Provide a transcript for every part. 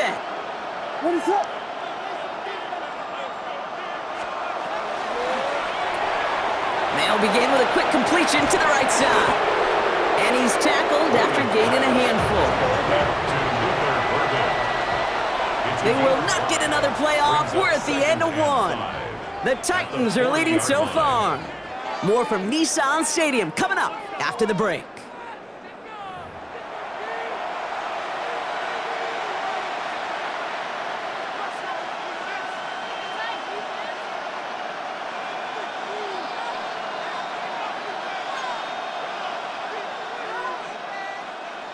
10. They'll begin with a quick completion to the right side. And he's tackled after gaining a handful. They will not get another play off. We're at the end of one. The Titans are leading so far. More from Nissan Stadium coming up after the break.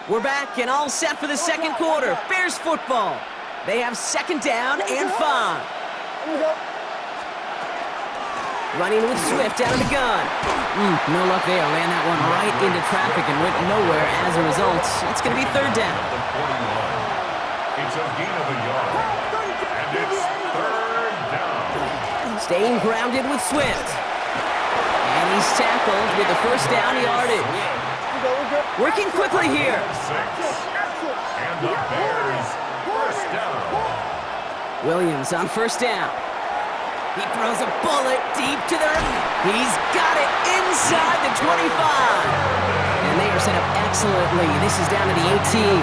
We're back and all set for the second quarter. Bears football. They have second down and 5. Running with Swift out of the gun. No luck there. Ran that one right into traffic and went nowhere as a result. It's going to be third down. It's a gain of a yard. And it's third down. Staying grounded with Swift. And he's tackled with the first down yardage. Working quickly here. And the Bears first down. Williams on first down. He throws a bullet deep to the... He's got it inside the 25. And they are set up excellently. This is down to the 18.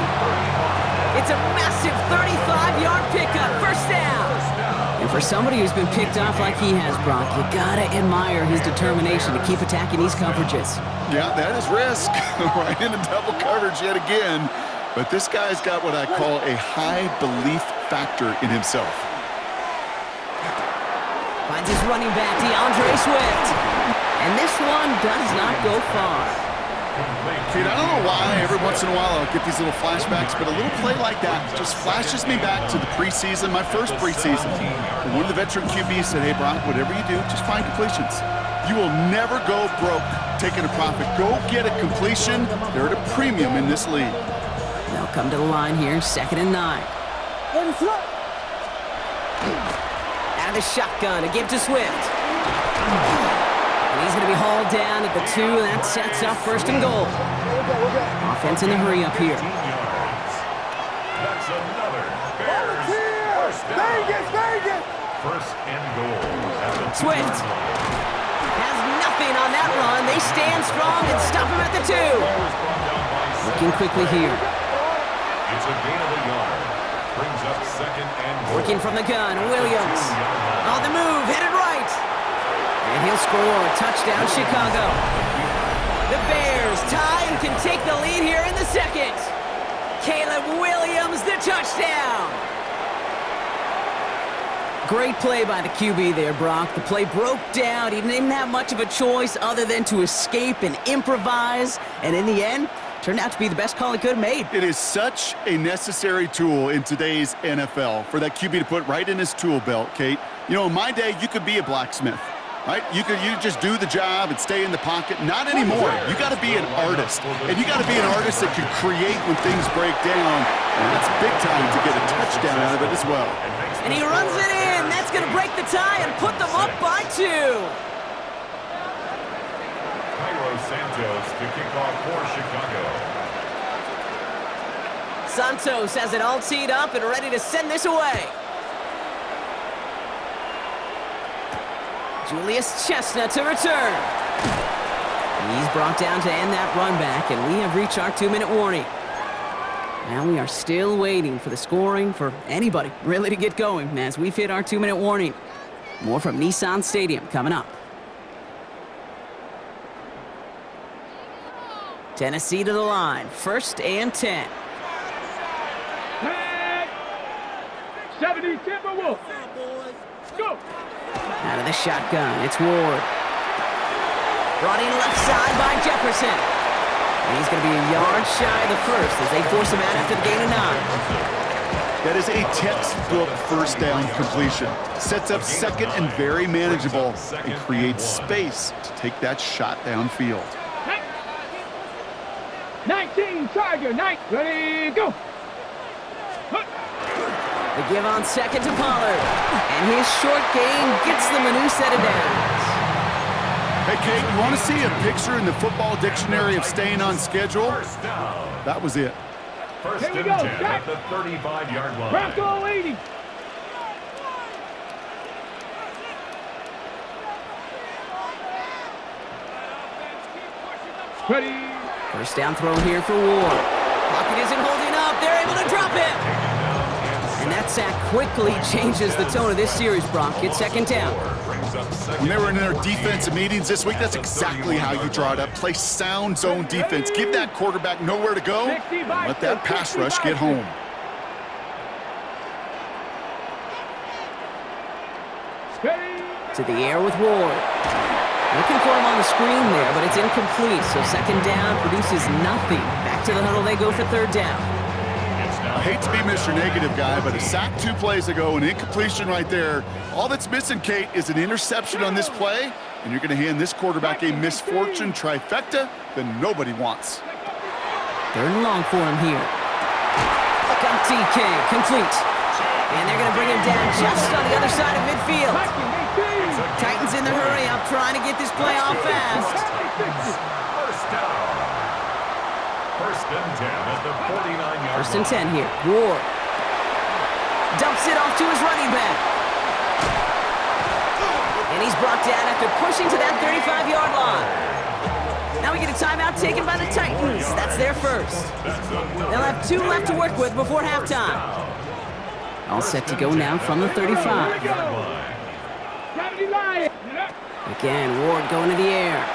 It's a massive 35-yard pickup. First down. And for somebody who's been picked off like he has, Brock, you gotta admire his determination to keep attacking these coverages. Yeah, that is risk. Right into double coverage yet again. But this guy's got what I call a high belief factor in himself. Finds his running back, DeAndre Swift. And this one does not go far. Kate, I don't know why every once in a while I'll get these little flashbacks, but a little play like that just flashes me back to the preseason, my first preseason. And one of the veteran QBs said, hey, Brock, whatever you do, just find completions. You will never go broke taking a profit. Go get a completion. They're at a premium in this league. They'll come to the line here, 2nd and 9. Out of the shotgun, a give to Swift. And he's going to be hauled down at the 2, and that sets up 1st and goal. Offense in the hurry up here. That's another Bears first down. First and goal. Swift has nothing on that run. They stand strong and stop him at the 2. Looking quickly here. It's a gain of a yard. Brings up 2nd and goal. Working from the gun, Williams. On the move, headed right. And he'll score. Touchdown, Chicago. The Bears tie and can take the lead here in the second. Caleb Williams, the touchdown. Great play by the QB there, Brock. The play broke down. He didn't have much of a choice other than to escape and improvise. And in the end, turned out to be the best call he could have made. It is such a necessary tool in today's NFL for that QB to put right in his tool belt, Kate. You know, in my day, you could be a blacksmith, right? You just do the job and stay in the pocket. Not anymore. You got to be an artist. And you got to be an artist that can create when things break down. And that's big time to get a touchdown out of it as well. And he runs it in. That's going to break the tie and put them up by 2. Santos to kick off for Chicago. Santos has it all teed up and ready to send this away. Julius Chestnut to return. He's brought down to end that run back, and we have reached our 2-minute warning. Now we are still waiting for the scoring for anybody really to get going as we've hit our 2-minute warning. More from Nissan Stadium coming up. Tennessee to the line, 1st and 10. 70 Timberwolves. Go. Out of the shotgun, it's Ward. Running left side by Jefferson. And he's going to be a yard shy of the first as they force him out after the gain of 9. That is a textbook first down completion. Sets up 2nd and very manageable and creates space to take that shot downfield. 19, Tiger, 9, ready, go. The give on 2nd to Pollard. And his short gain gets them a new set of downs. Hey, Kate, you want to see a picture in the football dictionary of staying on schedule? That was it. First Here we and go. 10 Jack. at the 35-yard line. Bronco 80. Ready. First down throw here for Ward. Pocket isn't holding up. They're able to drop him. And that sack quickly changes the tone of this series, Brock. It's second down. When they were in their defensive meetings this week, that's exactly how you draw it up. Play sound zone defense. Give that quarterback nowhere to go, and let that pass rush get home. To the air with Ward. Looking for him on the screen there, but it's incomplete. So second down produces nothing. Back to the huddle they go for third down. I hate to be Mr. Negative guy, but a sack 2 plays ago, an incompletion right there. All that's missing, Kate, is an interception on this play, and you're going to hand this quarterback a misfortune trifecta that nobody wants. Third and long for him here. Got DK, complete. And they're going to bring him down just on the other side of midfield. Titans in the hurry up, trying to get this play off fast. First down. First and 10 at the 49-yard line. First and 10 here. Ward dumps it off to his running back. And he's brought down after pushing to that 35-yard line. Now we get a timeout taken by the Titans. That's their first. They'll have 2 left to work with before halftime. All set to go now from the 35. Again, Ward going to the air.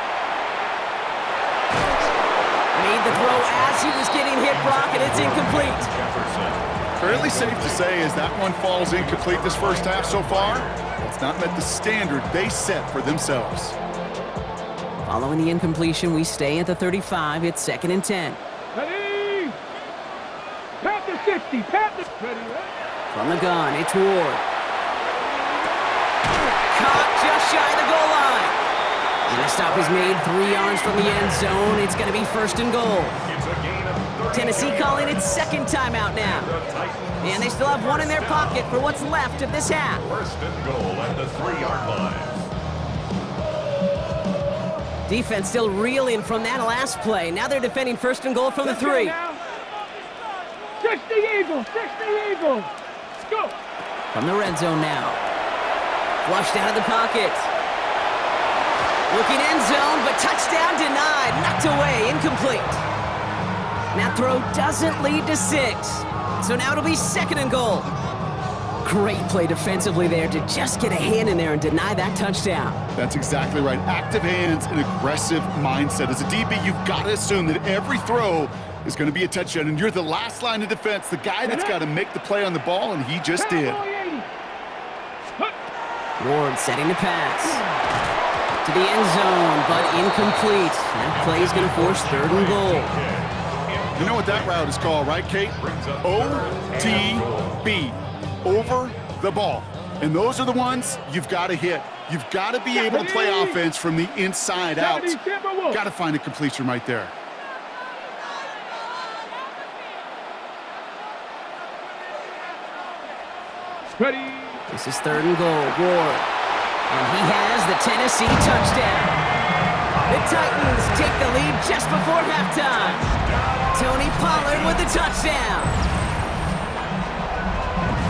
Made the throw as he was getting hit, Brock, and it's incomplete. Fairly safe to say as that one falls incomplete this first half so far, it's not met the standard they set for themselves. Following the incompletion, we stay at the 35. It's second and 10. Ready. Panther 60. Panther. Ready. From the gun, it's Ward. Caught just shy of the goal line. And the stop is made 3 yards from the end zone. It's going to be first and goal. Tennessee calling its second timeout now. And they still have 1 in their pocket for what's left of this half. First and goal at the 3-yard line. Defense still reeling from that last play. Now they're defending first and goal from the 3. 60 Eagles. 60 Eagles. Go. From the red zone now. Flushed out of the pocket. Looking end zone, but touchdown denied. Knocked away, incomplete. That throw doesn't lead to 6. So now it'll be second and goal. Great play defensively there to just get a hand in there and deny that touchdown. That's exactly right. Active hands and aggressive mindset. As a DB, you've got to assume that every throw is going to be a touchdown, and you're the last line of defense, the guy that's got to make the play on the ball, and he just did. Ward setting the pass. To the end zone, but incomplete. That play is going to force third and goal. You know what that route is called, right, Kate? OTB. Over the ball. And those are the ones you've got to hit. You've got to be able to play offense from the inside out. Got to find a completion right there. Ready. This is third and goal. Ward. And he has the Tennessee touchdown. The Titans take the lead just before halftime. Tony Pollard with the touchdown.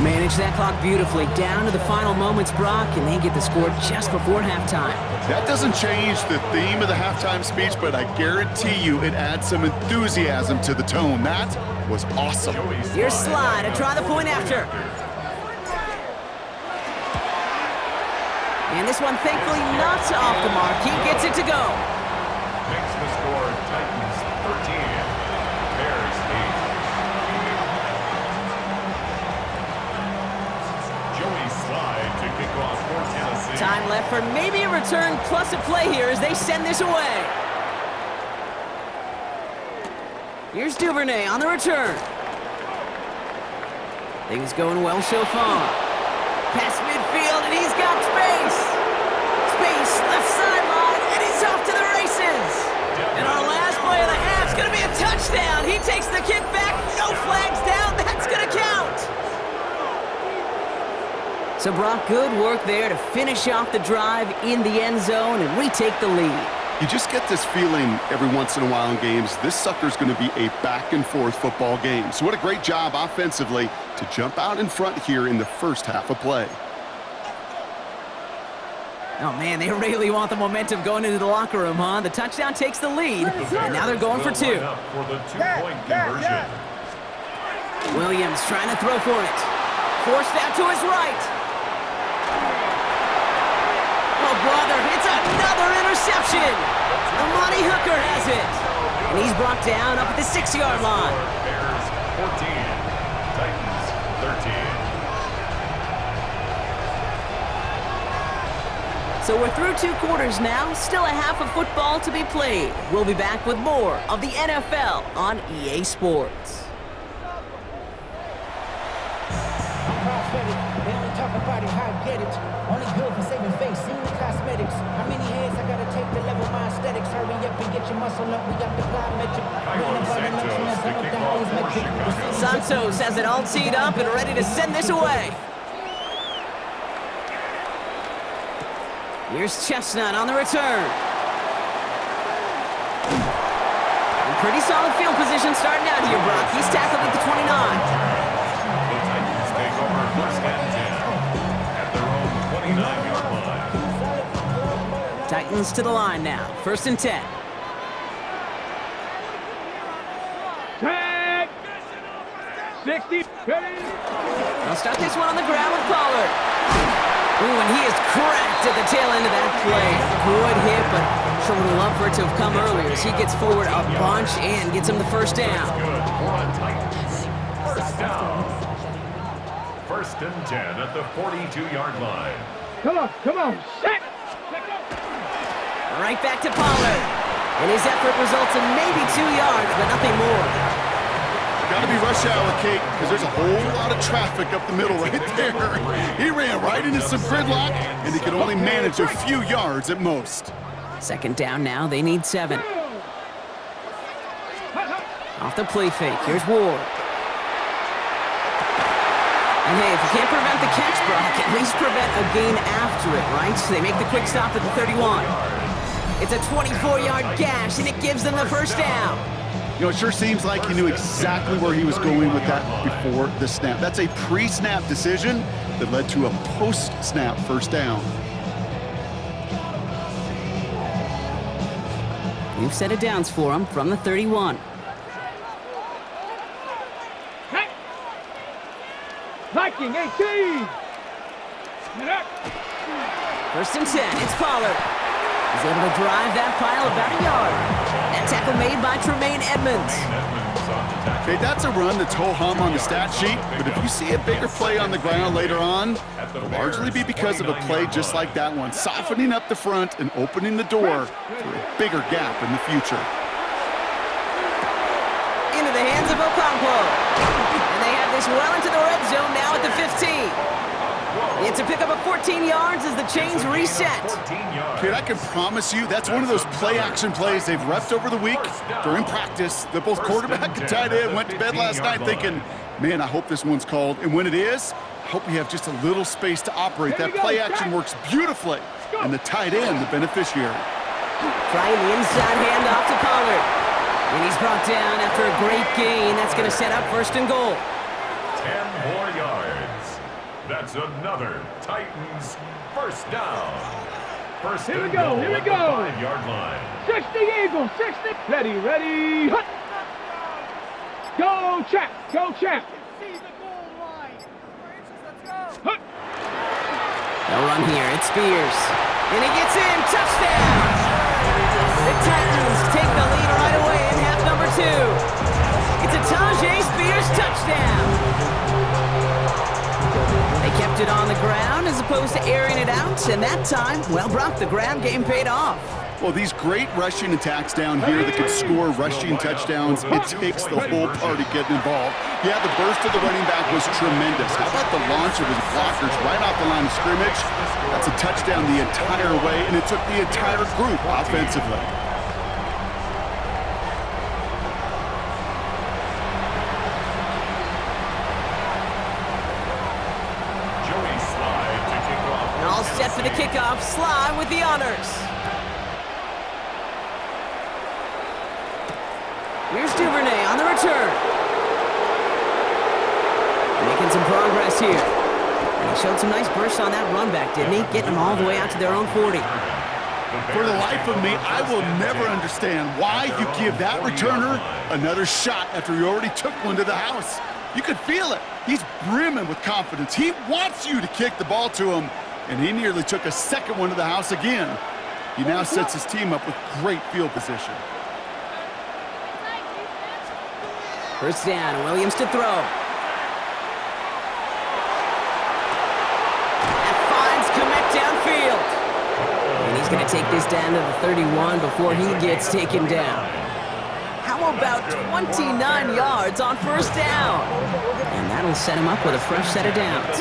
Manage that clock beautifully down to the final moments, Brock, and they get the score just before halftime. That doesn't change the theme of the halftime speech, but I guarantee you it adds some enthusiasm to the tone. That was awesome. Here's Slide to try the point after. And this one thankfully not off the mark. He gets it to go. Makes the score Titans 13, Bears 8. Joey Slide to kick off for Tennessee. Time left for maybe a return plus a play here as they send this away. Here's Duvernay on the return. Things going well so far. Past midfield, and he's got space. Space, left sideline, and he's off to the races. And our last play of the half is going to be a touchdown. He takes the kick back, no flags down. That's going to count. So, Brock, good work there to finish off the drive in the end zone and retake the lead. You just get this feeling every once in a while in games, this sucker's going to be a back-and-forth football game. So what a great job offensively to jump out in front here in the first half of play. Oh, man, they really want the momentum going into the locker room, huh? The touchdown takes the lead, and now they're going for two. For the two-point conversion. Williams trying to throw for it. Forced out to his right. Oh, brother, it's another interception. Amani Hooker has it. And he's brought down up at the 6-yard line. Bears 14, Titans 13. So we're through 2 quarters now. Still a half of football to be played. We'll be back with more of the NFL on EA Sports. They only talk about it, how I get it. Only good for saving face, seeing the cosmetics. How many heads I gotta take to level my aesthetics? Hurry up and get your muscle up, we got the plyometric. Santos has it all teed up and ready to send this away. Here's Chestnut on the return. And pretty solid field position starting out here, Brock. He's tackled at the 29. First and 10 at their own 29-yard line. Titans to the line now. 1st and 10. Tag. 60. Ready. They'll start this one on the ground with Pollard. Ooh, and he is cracked at the tail end of that play. Good hit, but sure would have loved for it to have come earlier as he gets forward a bunch and gets him the first down. Good for the Titans. First down. 1st and 10 at the 42-yard line. Come on. Set. Right back to Pollard. And his effort results in maybe 2 yards, but nothing more. Got to be rush hour, Kate, because there's a whole lot of traffic up the middle right there. He ran right into some gridlock, and he could only manage a few yards at most. 2nd down now. They need 7. Off the play fake. Here's Ward. And hey, if you can't prevent the catch, Brock, at least prevent a gain after it, right? So they make the quick stop at the 31. It's a 24-yard gash, and it gives them the first down. You know, it sure seems like he knew exactly where he was going with that before the snap. That's a pre-snap decision that led to a post-snap first down. New set of downs for him from the 31. Viking 18. 1st and 10. It's Pollard. He's able to drive that pile about a yard. That tackle made by Tremaine Edmonds. Okay, that's a run that's ho-hum on the stat sheet, but if you see a bigger play on the ground later on, it'll largely be because of a play just like that one, softening up the front and opening the door for a bigger gap in the future. Into the hands of Okonkwo. And they have this well into the red zone now at the 15. It's to pick up a 14 yards as the chains reset. Kid, I can promise you that's one of those play-action plays they've repped over the week during practice. That both quarterback and tight end went to bed last night thinking, man, I hope this one's called. And when it is, I hope we have just a little space to operate. That play-action works beautifully, and the tight end, the beneficiary. Trying the inside handoff to Pollard. And he's brought down after a great gain. That's going to set up 1st and goal. 10 more yards. That's another Titans first down. Here we go. 5-yard line. 60 Eagles, 60. Ready. Hut. Go, Chap. Hut. They'll run here. It's Spears. And he gets in. Touchdown. The Titans take the lead right away in half number 2. It's a Tajay Spears touchdown. They kept it on the ground as opposed to airing it out, and that time, well, Brock, the ground game paid off. Well, these great rushing attacks down here that can score rushing touchdowns, it takes the whole party getting involved. Yeah, the burst of the running back was tremendous. How about the launch of his blockers right off the line of scrimmage? That's a touchdown the entire way, and it took the entire group offensively. All set for the kickoff. Sly with the honors. Here's Duvernay on the return. Making some progress here. And he showed some nice bursts on that run back, didn't he? Getting them all the way out to their own 40. For the life of me, I will never understand why you give that returner another shot after he already took one to the house. You could feel it. He's brimming with confidence. He wants you to kick the ball to him, and he nearly took a second one to the house again. He now sets his team up with great field position. First down, Williams to throw. And finds Kmet downfield. And he's going to take this down to the 31 before he gets taken down. How about 29 yards on first down? And that'll set him up with a fresh set of downs.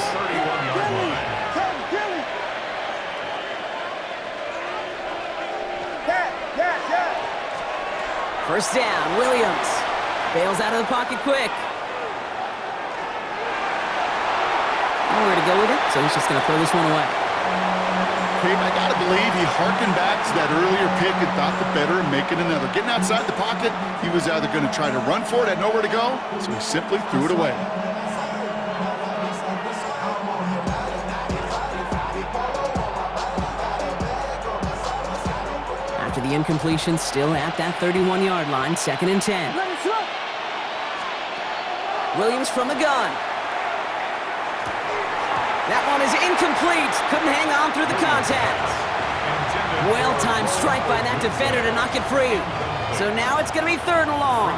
First down, Williams. Bails out of the pocket quick. Nowhere to go with it, so he's just going to throw this one away. Kate, I got to believe he harkened back to that earlier pick and thought the better of making another. Getting outside the pocket, he was either going to try to run for it, had nowhere to go, so he simply threw it away. After the incompletion, still at that 31-yard line, 2nd and 10. Williams from the gun. That one is incomplete. Couldn't hang on through the contact. Well-timed strike by that defender to knock it free. So now it's going to be 3rd and long.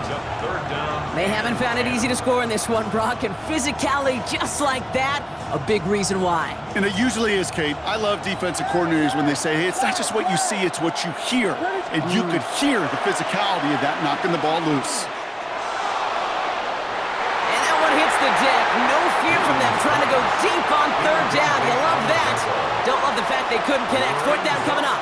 They haven't found it easy to score in this one, Brock, and physicality just like that, a big reason why. And it usually is, Kate. I love defensive coordinators when they say, hey, it's not just what you see, it's what you hear. And you could hear the physicality of that knocking the ball loose. And that one hits the deck. No fear from them trying to go deep on 3rd down. You love that. Don't love the fact they couldn't connect. 4th down coming up.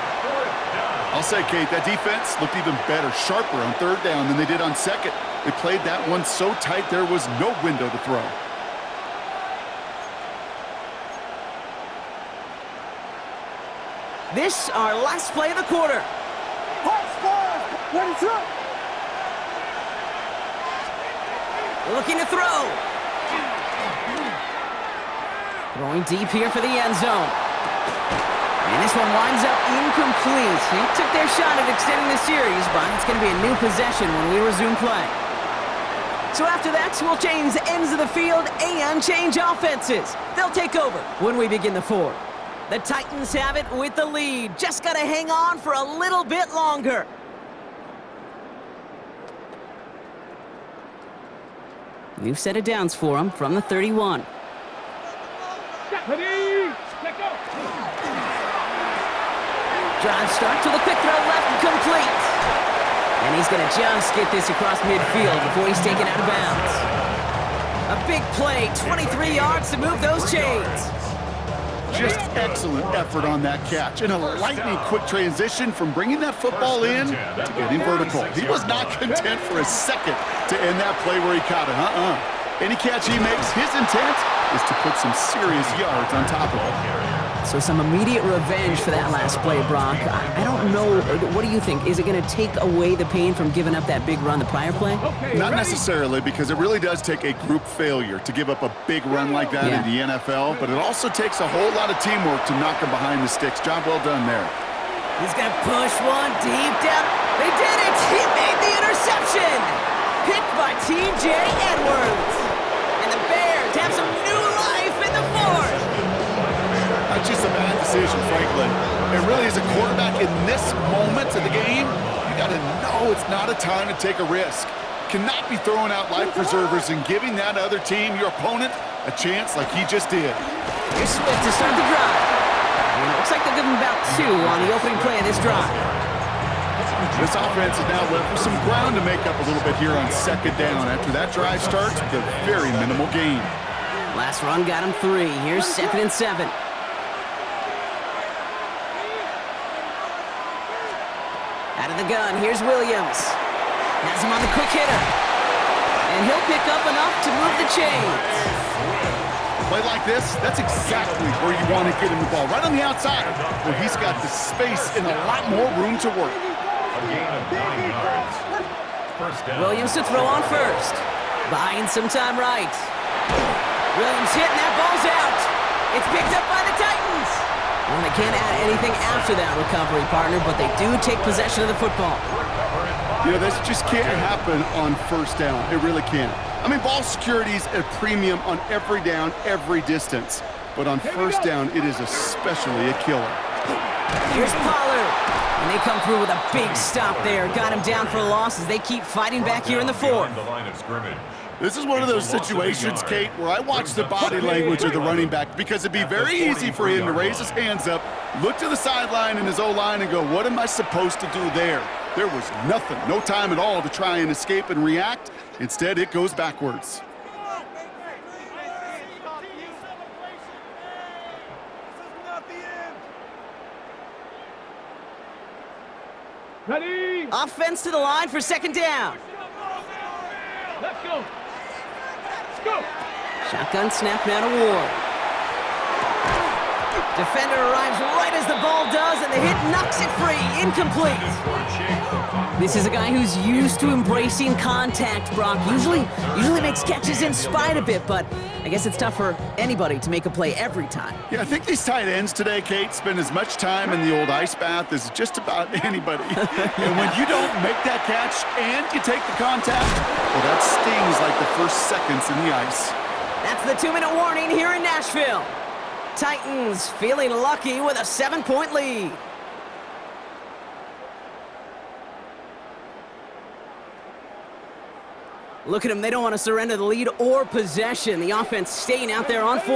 I'll say, Kate, that defense looked even better, sharper on 3rd down than they did on 2nd. They played that one so tight there was no window to throw. This our last play of the quarter. Looking to throw. Throwing deep here for the end zone. And this one winds up incomplete. He took their shot at extending the series, but it's going to be a new possession when we resume play. So after that, we'll change the ends of the field and change offenses. They'll take over when we begin the 4th. The Titans have it with the lead. Just got to hang on for a little bit longer. New set of downs for them from the 31. Ready, let go. Drive starts with a quick throw left and complete. And he's going to just get this across midfield before he's taken out of bounds. A big play, 23 yards to move those chains. Just excellent effort on that catch. And a lightning-quick transition from bringing that football in to getting vertical. He was not content for a second to end that play where he caught it. Any catch he makes, his intent is to put some serious yards on top of it. So some immediate revenge for that last play, Brock. I don't know. What do you think? Is it going to take away the pain from giving up that big run the prior play? Not necessarily, because it really does take a group failure to give up a big run like that in the NFL, but it also takes a whole lot of teamwork to knock him behind the sticks. Job well done there. He's going to push one deep down. They did it! He made the interception! Picked by T.J. Edwards. And the Bears have some new life in the 4th. Not just a bad decision, frankly. It really is a quarterback in this moment of the game. You got to know it's not a time to take a risk. Cannot be throwing out life preservers and giving that other team, your opponent, a chance like he just did. Here's Swift to start the drive. And it looks like they'll give him about 2 on the opening play of this drive. This offense is now left with some ground to make up a little bit here on 2nd down after that drive starts with a very minimal gain. Last run got him 3. Here's 2nd and 7. Out of the gun, here's Williams. Has him on the quick hitter. And he'll pick up enough to move the chains. A play like this, that's exactly where you want to get him the ball. Right on the outside, where he's got the space and a lot more room to work. A gain of 9 yards. First down. Williams to throw on first. Buying some time right. Williams hitting that ball's out. It's picked up by the Titans. Well, they can't add anything after that recovery, partner, but they do take possession of the football. You know, this just can't happen on first down. It really can't. I mean, ball security's a premium on every down, every distance. But on first down, it is especially a killer. Here's Pollard. And they come through with a big stop there. Got him down for a loss as they keep fighting back here in the fourth. The line of scrimmage. This is one of those situations, Kate, where I watch the body language of the running back because it'd be very easy for him to raise his hands up, look to the sideline in his O-line and go, what am I supposed to do there? There was nothing, no time at all to try and escape and react. Instead, it goes backwards. Ready? Offense to the line for second down. Let's go. Let's go. Shotgun snap now to Ward. Defender arrives right as the ball does, and the hit knocks it free. Incomplete. This is a guy who's used to embracing contact, Brock. Usually makes catches in spite of it, but I guess it's tough for anybody to make a play every time. Yeah, I think these tight ends today, Kate, spend as much time in the old ice bath as just about anybody. And when you don't make that catch and you take the contact, well, that stings like the first seconds in the ice. That's the 2-minute warning here in Nashville. Titans feeling lucky with a 7-point lead. Look at them, they don't want to surrender the lead or possession. The offense staying out there on 4.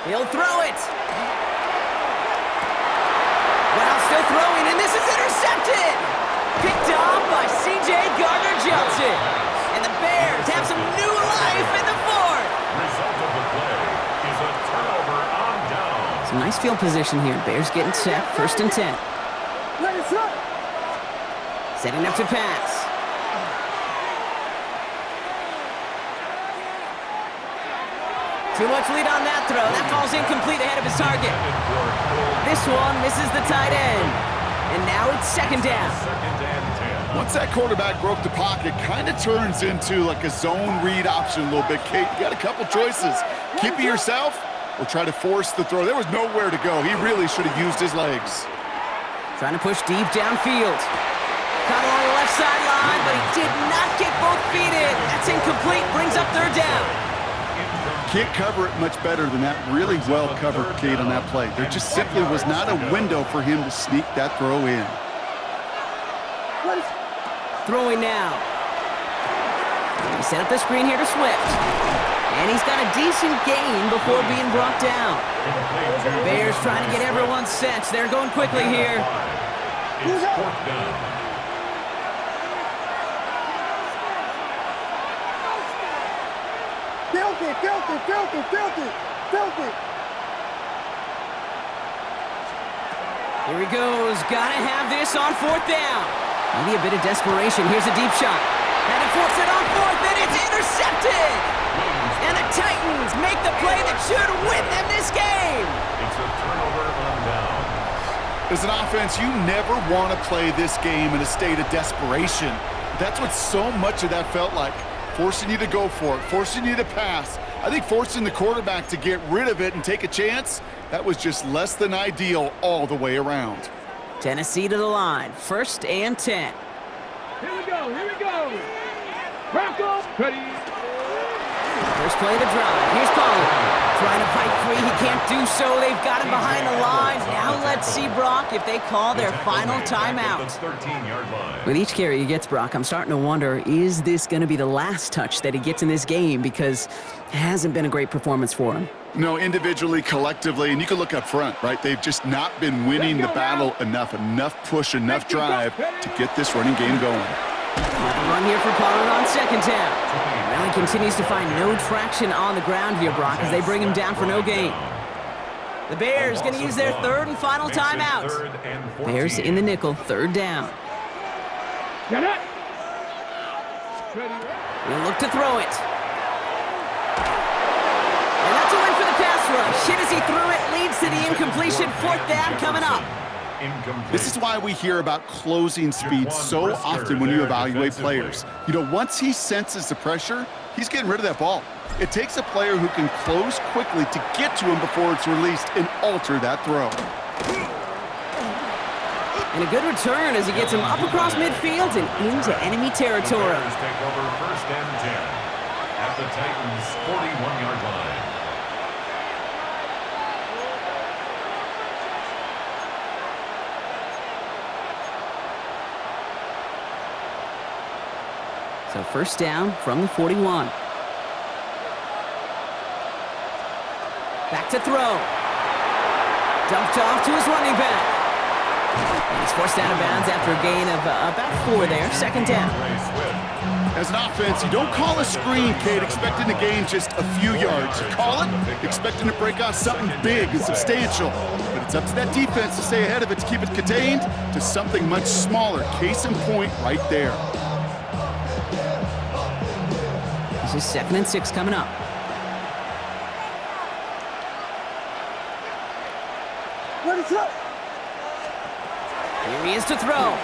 He'll throw it. Well, still throwing, and this is intercepted. Picked off by C.J. Gardner-Johnson. And the Bears have some new life in the 4th. Result of the play is a turnover on down. Some nice field position here. Bears getting set, 1st and 10. Setting up to pass. Too much lead on that throw. That falls incomplete ahead of his target. This one misses the tight end. And now it's second down. Second and 10. Once that quarterback broke the pocket, kind of turns into like a zone read option a little bit. Kate, you got a couple choices. Keep it yourself or try to force the throw. There was nowhere to go. He really should have used his legs. Trying to push deep downfield. Caught along the left sideline, but he did not get both feet in. That's incomplete. Brings up third down. Can't cover it much better than that. Really well covered, Kate, on that play. There just simply was not a window for him to sneak that throw in. Throwing now. He set up the screen here to Swift. And he's got a decent gain before being brought down. Bears trying to get everyone set. They're going quickly here. It's 4th down. Filthy. Here he goes. Gotta have this on 4th down. Maybe a bit of desperation. Here's a deep shot. And he forced it on 4th, and it's intercepted. And the Titans make the play that should win them this game. It's a turnover on down. As an offense, you never want to play this game in a state of desperation. That's what so much of that felt like. Forcing you to go for it, forcing you to pass. I think forcing the quarterback to get rid of it and take a chance, that was just less than ideal all the way around. Tennessee to the line, 1st and 10. Here we go. Broncos, ready. First play of the drive. Here's Pollard. Trying to fight free. He can't do so. They've got him behind the line. Now let's see, Brock, if they call their final timeout. 13-yard line. With each carry he gets, Brock, I'm starting to wonder, is this going to be the last touch that he gets in this game? Because it hasn't been a great performance for him. No, individually, collectively, and you can look up front, right? They've just not been winning the battle enough push, enough drive to get this running game going. Another run here for Pollard on second down. Well, he continues to find no traction on the ground here, Brock, as they bring him down for no gain. The Bears going to use their 3rd and final timeout. Bears in the nickel, 3rd down. Get it. He'll look to throw it. And that's a win for the pass rush. Hit as he threw it, leads to the incompletion. 4th down coming up. incomplete. This is why we hear about closing speed so often when you evaluate players. You know, once he senses the pressure, he's getting rid of that ball. It takes a player who can close quickly to get to him before it's released and alter that throw. And a good return as he gets him up across midfield and into enemy territory. Bears take over 1st and 10 at the Titans' 41-yard line. So 1st down from the 41. Back to throw. Dumped off to his running back. And he's forced out of bounds after a gain of about 4 there. 2nd down. As an offense, you don't call a screen, Kate, expecting to gain just a few yards. You call it expecting to break off something big and substantial. But it's up to that defense to stay ahead of it, to keep it contained to something much smaller. Case in point right there. This is 2nd and 6 coming up. Here he is to throw.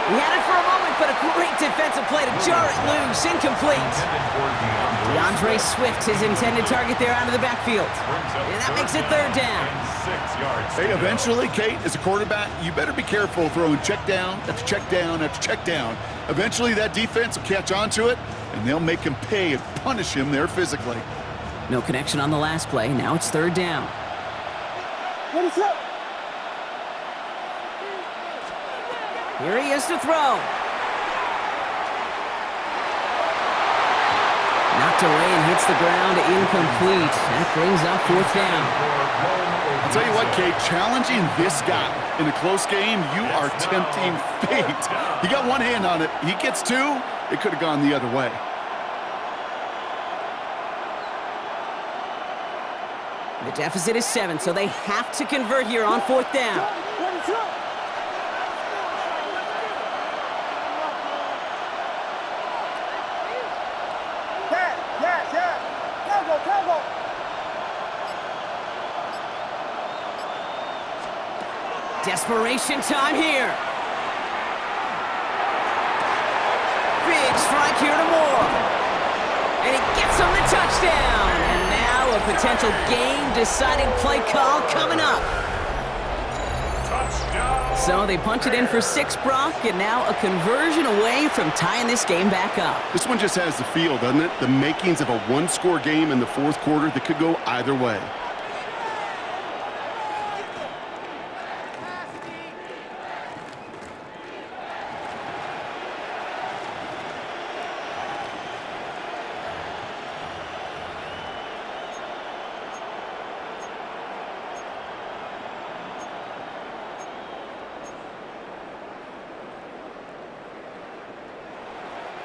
He had it for a moment, but a great defensive play to jar it loose. Incomplete. DeAndre Swift, his intended target there out of the backfield. And that makes it 3rd down. Hey, eventually, Kate, as a quarterback, you better be careful throwing check down after check down after check down. Eventually, that defense will catch on to it, and they'll make him pay and punish him there physically. No connection on the last play. Now it's 3rd down. Here he is to throw. Knocked away and hits the ground, incomplete. That brings up 4th down. I'll tell you what, Kate, challenging this guy in a close game, you are tempting fate. He got one hand on it. He gets 2, it could have gone the other way. The deficit is 7, so they have to convert here on 4th down. Desperation time here. Big strike here to Moore. And he gets him the touchdown. And now a potential game-deciding play call coming up. Touchdown. So they punch it in for 6, Brock, and now a conversion away from tying this game back up. This one just has the feel, doesn't it? The makings of a one-score game in the 4th quarter that could go either way.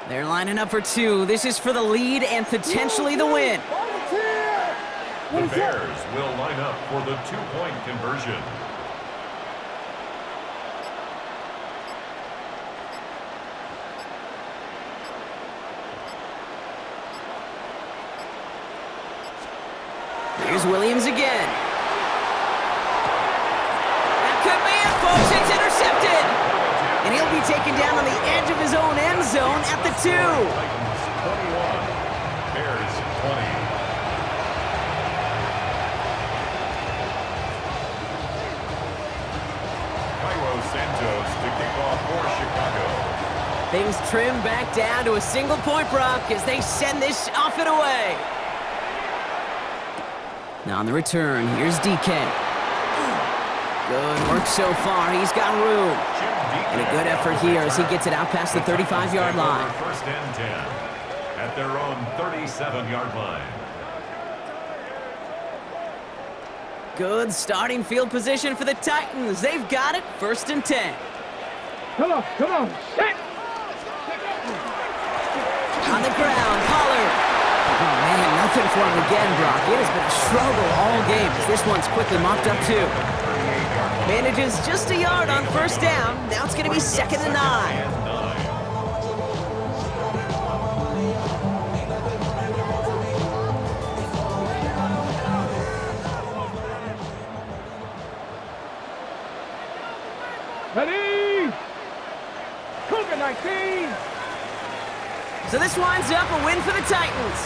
They're lining up for 2. This is for the lead and potentially the win. The Bears will line up for the 2-point conversion. Here's Williams again. That could be it, folks. It's intercepted. And he'll be taken down on the edge of his own end zone at the 2. Titans 21, Bears 20. Santos to kick off for Chicago. Things trim back down to a single point, Brock, as they send this off and away. Now on the return, here's DK. Good work so far. He's got room. And a good effort here as he gets it out past the 35-yard line. 1st and 10 at their own 37-yard line. Good starting field position for the Titans. They've got it. 1st and 10. Come on, set! On the ground, Pollard. Oh, man, nothing for him again, Brock. It has been a struggle all game as this one's quickly mopped up, too. Manages just a yard on 1st down. Now it's going to be 2nd and 9. Ready? COVID-19. So this winds up a win for the Titans.